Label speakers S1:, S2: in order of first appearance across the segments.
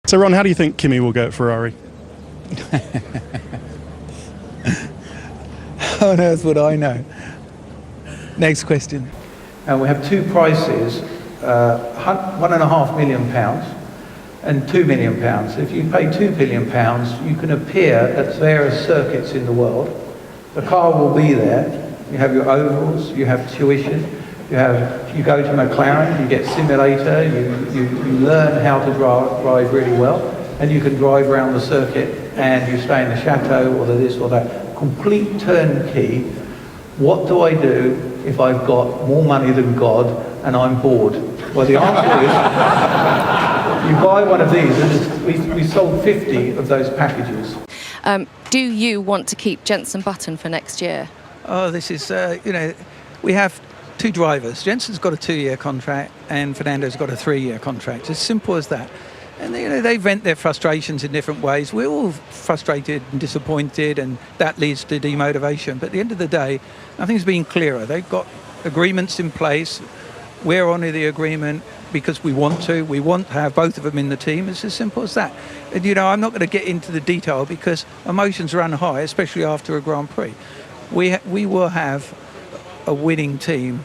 S1: So Ron, how do you think Kimi will go at Ferrari?
S2: How on earth would I know? Next question.
S3: We have two prices, £1.5 million and £2 million. If you pay £2 million, you can appear at various circuits in the world. The car will be there. You have your ovals, you have tuition, you go to McLaren, you get simulator, you learn how to drive really well, and you can drive around the circuit and you stay in the chateau or the this or that. Complete turnkey. What do I do if I've got more money than God and I'm bored? Well, the answer is, you buy one of these, and we sold 50 of those packages.
S4: Do you want to keep Jenson Button for next year?
S2: Oh, this is, we have two drivers. Jensen's got a 2-year contract and Fernando's got a 3-year contract. It's simple as that. And they vent their frustrations in different ways. We're all frustrated and disappointed, and that leads to demotivation. But at the end of the day, nothing's been clearer. They've got agreements in place. We're on the agreement because we want to. We want to have both of them in the team. It's as simple as that. And, I'm not going to get into the detail because emotions run high, especially after a Grand Prix. We will have a winning team,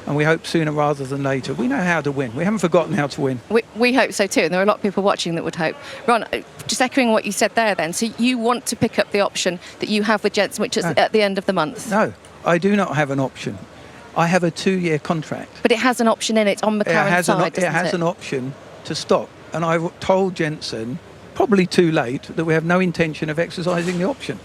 S2: and we hope sooner rather than later. We know how to win. We haven't forgotten how to win.
S4: We hope so too, and there are a lot of people watching that would hope. Ron, just echoing what you said there then, so you want to pick up the option that you have with Jenson, which is at the end of the month?
S2: No, I do not have an option. I have a 2-year contract.
S4: But it has an option in it on McLaren's side, doesn't it?
S2: It has an option to stop. And I told Jenson, probably too late, that we have no intention of exercising the option.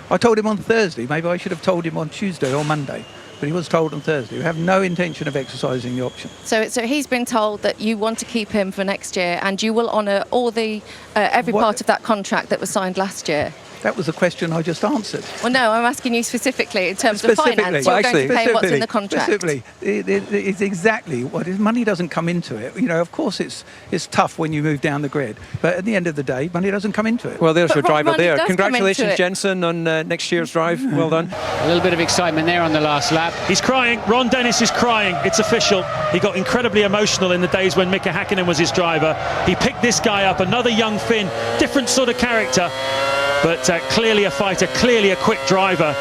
S2: I told him on Thursday. Maybe I should have told him on Tuesday or Monday. But he was told on Thursday. We have no intention of exercising the option.
S4: So he's been told that you want to keep him for next year and you will honour all the every part of that contract that was signed last year.
S2: That was the question I just answered.
S4: Well, no, I'm asking you specifically in terms of finance. You're going to pay what's in the contract.
S2: Specifically, it's exactly what is. Money doesn't come into it. Of course, it's tough when you move down the grid. But at the end of the day, money doesn't come into it.
S5: Well, there's your driver there.
S4: Congratulations,
S5: Jenson, on next year's drive. Well done.
S6: A little bit of excitement there on the last lap.
S7: He's crying. Ron Dennis is crying. It's official. He got incredibly emotional in the days when Mika Hakkinen was his driver. He picked this guy up, another young Finn, different sort of character. But clearly a fighter, clearly a quick driver.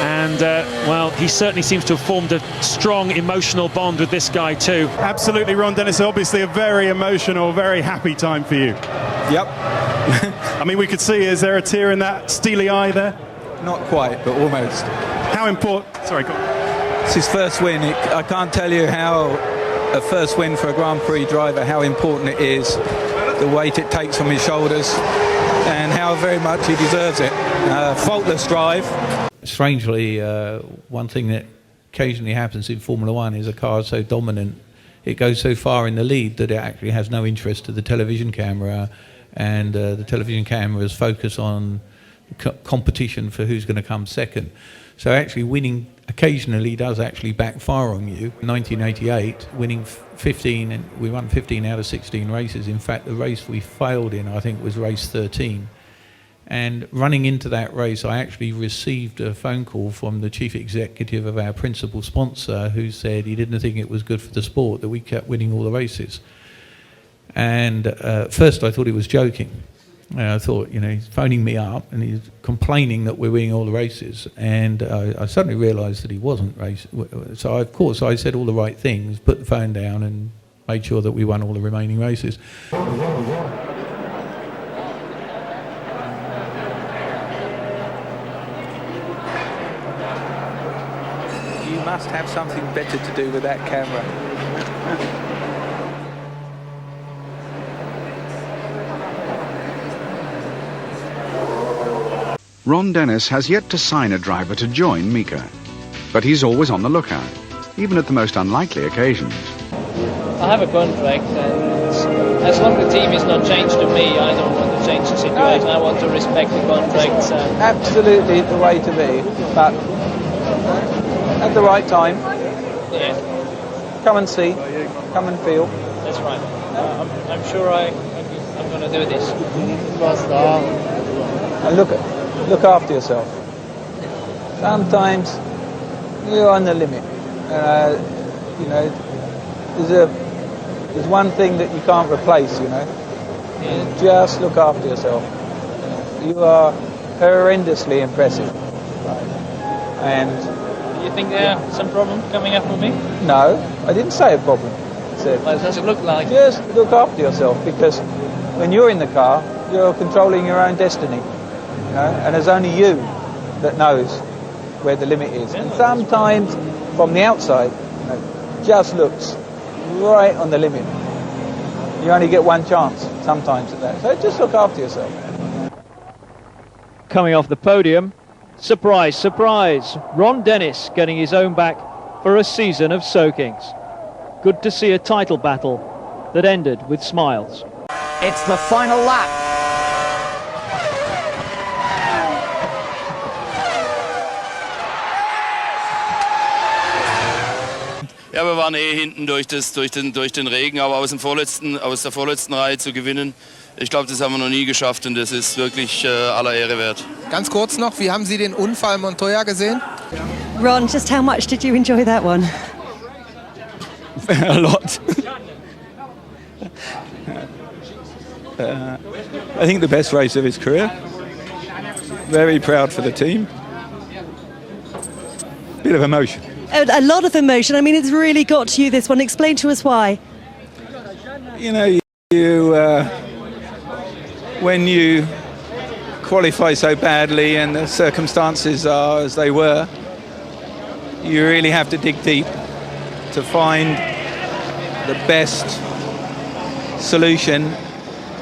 S7: And, well, he certainly seems to have formed a strong emotional bond with this guy too.
S1: Absolutely, Ron Dennis. Obviously a very emotional, very happy time for you.
S2: Yep.
S1: I mean, we could see, is there a tear in that steely eye there?
S2: Not quite, but almost.
S1: How important... Sorry, go on.
S2: It's his first win. I can't tell you how a first win for a Grand Prix driver, how important it is, the weight it takes from his shoulders, and how very much he deserves it. Faultless drive.
S8: Strangely, one thing that occasionally happens in Formula One is a car is so dominant, it goes so far in the lead that it actually has no interest to the television camera, and the television cameras focus on competition for who's going to come second. So actually winning occasionally does actually backfire on you. In 1988, winning 15, and we won 15 out of 16 races. In fact, the race we failed in, I think, was race 13. And running into that race, I actually received a phone call from the chief executive of our principal sponsor, who said he didn't think it was good for the sport that we kept winning all the races. And at first I thought he was joking. I thought, he's phoning me up and he's complaining that we're winning all the races. And I suddenly realised that he wasn't racing. So, of course, I said all the right things, put the phone down and made sure that we won all the remaining races.
S2: You must have something better to do with that camera.
S9: Ron Dennis has yet to sign a driver to join Mika, but he's always on the lookout, even at the most unlikely occasions.
S10: I have a contract, and as long as the team is not changed to me, I don't want to change the situation. I want to respect the contracts.
S11: Absolutely the way to be, but at the right time.
S10: Yeah.
S11: Come and see, come and feel.
S10: That's right. I'm sure I'm going to do this.
S11: And look after yourself. Sometimes you're on the limit. There's one thing that you can't replace, Just look after yourself. You are horrendously impressive. And
S10: Do you think there are some problems coming up with me?
S11: no, I didn't say a problem. I said,
S10: What does it look like?
S11: just look after yourself, because when you're in the car, you're controlling your own destiny. You know? And there's only you that knows where the limit is. And sometimes from the outside, just looks right on the limit. You only get one chance sometimes at that. So just look after yourself.
S12: Coming off the podium, surprise, surprise, Ron Dennis getting his own back for a season of soakings. Good to see a title battle that ended with smiles.
S13: It's the final lap.
S14: Ja, wir waren hinten durch den Regen, aber aus der vorletzten Reihe zu gewinnen, ich glaube, das haben wir noch nie geschafft und das ist wirklich aller Ehre wert.
S15: Ganz kurz noch, wie haben Sie den Unfall Montoya gesehen?
S16: Ron, just how much did you enjoy that one?
S17: A lot. I think the best race of his career. Very proud for the team. Bit of emotion.
S16: A lot of emotion. I mean, it's really got to you, this one. Explain to us why.
S17: You know, when you qualify so badly and the circumstances are as they were, you really have to dig deep to find the best solution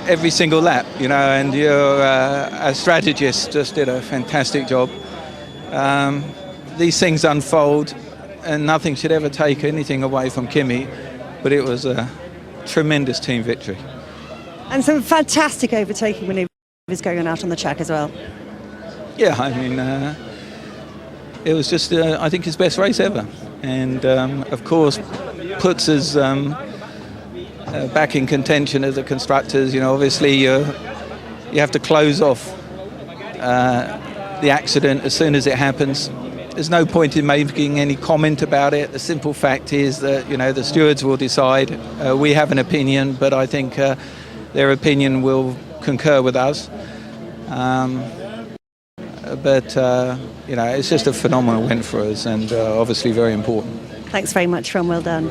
S17: every single lap, you know, and your as strategist just did a fantastic job. These things unfold and nothing should ever take anything away from Kimi, but it was a tremendous team victory.
S16: And some fantastic overtaking manoeuvres going on out on the track as well.
S17: Yeah, I mean, it was just, I think, his best race ever. And, of course, puts us back in contention as the constructors. You know, obviously you have to close off the accident as soon as it happens. There's no point in making any comment about it. The simple fact is that, you know, the stewards will decide. We have an opinion, but I think their opinion will concur with us. But you know, it's just a phenomenal win for us and obviously very important.
S16: Thanks very much, Ron. Well done.